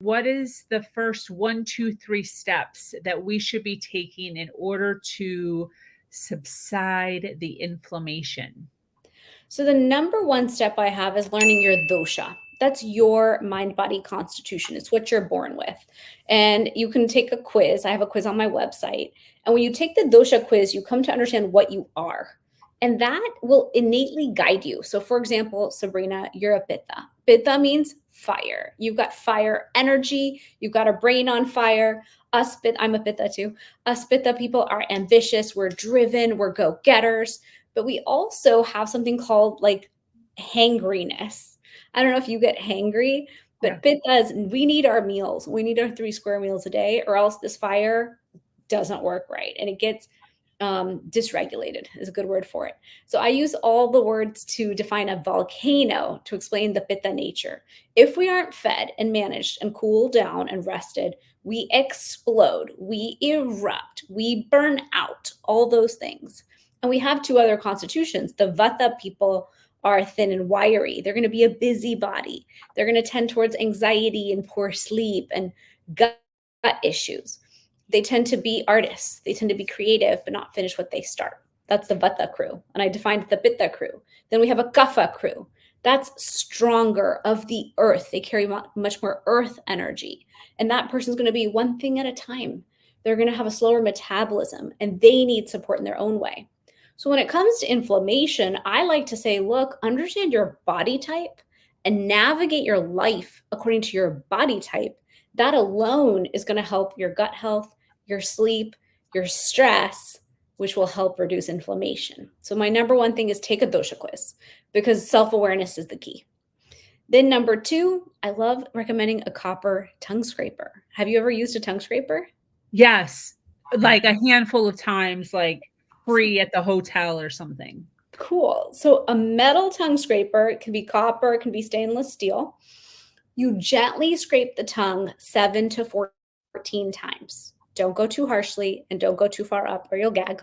What is the first one, two, three steps that we should be taking in order to subside the inflammation? So the number one step I have is learning your dosha. That's your mind body constitution. It's what you're born with. And you can take a quiz. I have a quiz on my website. And when you take the dosha quiz, you come to understand what you are. And that will innately guide you. So, for example, Sabrina, you're a pitta. Pitta means fire. You've got fire energy. You've got a brain on fire. Us, I'm a pitta too. Us pitta people are ambitious. We're driven. We're go getters. But we also have something called like hangriness. I don't know if you get hangry, Yeah. but pittas, we need our meals. We need our 3 square meals a day, or else this fire doesn't work right. And it gets dysregulated is a good word for it. So I use all the words to define a volcano to explain the pitta nature. If we aren't fed and managed and cooled down and rested, we explode, we erupt, we burn out, all those things. And we have 2 other constitutions. The vata people are thin and wiry. They're going to be a busybody. They're going to tend towards anxiety and poor sleep and gut issues. They tend to be artists. They tend to be creative, but not finish what they start. That's the vata crew. And I defined the pitta crew. Then we have a kapha crew. That's stronger of the earth. They carry much more earth energy. And that person's going to be one thing at a time. They're going to have a slower metabolism and they need support in their own way. So when it comes to inflammation, I like to say, look, understand your body type and navigate your life according to your body type. That alone is going to help your gut health, your sleep, your stress, which will help reduce inflammation. So my number one thing is take a dosha quiz because self-awareness is the key. Then number 2, I love recommending a copper tongue scraper. Have you ever used a tongue scraper? Yes. Like a handful of times, like free at the hotel or something. Cool. So a metal tongue scraper, it can be copper, it can be stainless steel. You gently scrape the tongue 7 to 14 times. Don't go too harshly and don't go too far up or you'll gag.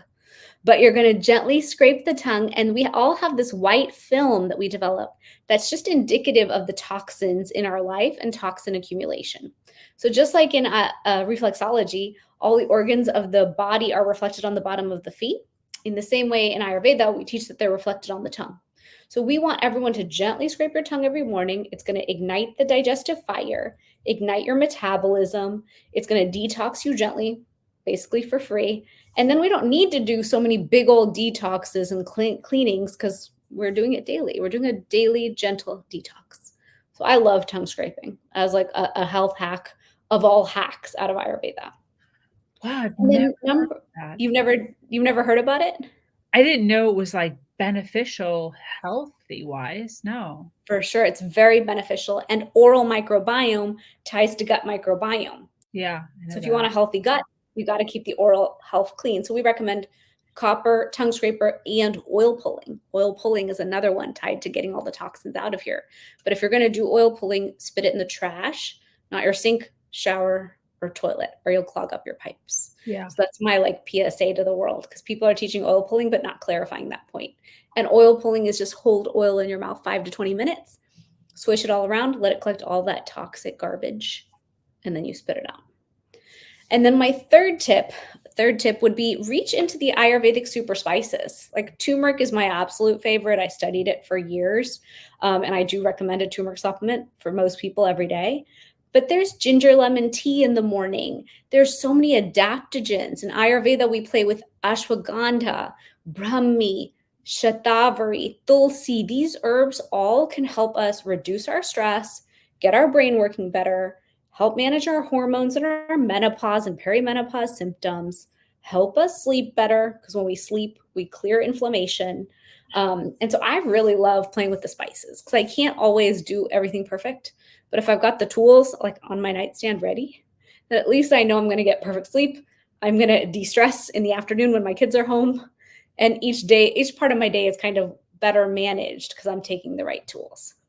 But you're going to gently scrape the tongue. And we all have this white film that we develop that's just indicative of the toxins in our life and toxin accumulation. So just like in reflexology, all the organs of the body are reflected on the bottom of the feet. In the same way in Ayurveda, we teach that they're reflected on the tongue. So we want everyone to gently scrape your tongue every morning. It's going to ignite the digestive fire, ignite your metabolism. It's going to detox you gently, basically for free. And then we don't need to do so many big old detoxes and cleanings because we're doing it daily. We're doing a daily gentle detox. So I love tongue scraping as like a health hack of all hacks out of Ayurveda. Wow, I've And never then heard of that. you've never heard about it? I didn't know it was, like, beneficial healthy wise, no. For sure, it's very beneficial. And oral microbiome ties to gut microbiome. Yeah, I So know if you want that. a healthy gut, you got to keep the oral health clean. So we recommend copper, tongue scraper, and oil pulling. Oil pulling is another one tied to getting all the toxins out of here. But if you're going to do oil pulling, spit it in the trash, not your sink, shower, or toilet, or you'll clog up your pipes. Yeah. So that's my like PSA to the world because people are teaching oil pulling but not clarifying that point. And oil pulling is just hold oil in your mouth 5 to 20 minutes, swish it all around, let it collect all that toxic garbage, and then you spit it out. And then my third tip would be reach into the Ayurvedic super spices. Like turmeric is my absolute favorite. I studied it for years, and I do recommend a turmeric supplement for most people every day. But there's ginger lemon tea in the morning. There's so many adaptogens. In Ayurveda, we play with ashwagandha, brahmi, shatavari, tulsi. These herbs all can help us reduce our stress, get our brain working better, help manage our hormones and our menopause and perimenopause symptoms, help us sleep better because when we sleep, we clear inflammation. And so I really love playing with the spices because I can't always do everything perfect. But if I've got the tools like on my nightstand ready, then at least I know I'm going to get perfect sleep. I'm going to de-stress in the afternoon when my kids are home. And each part of my day is kind of better managed because I'm taking the right tools.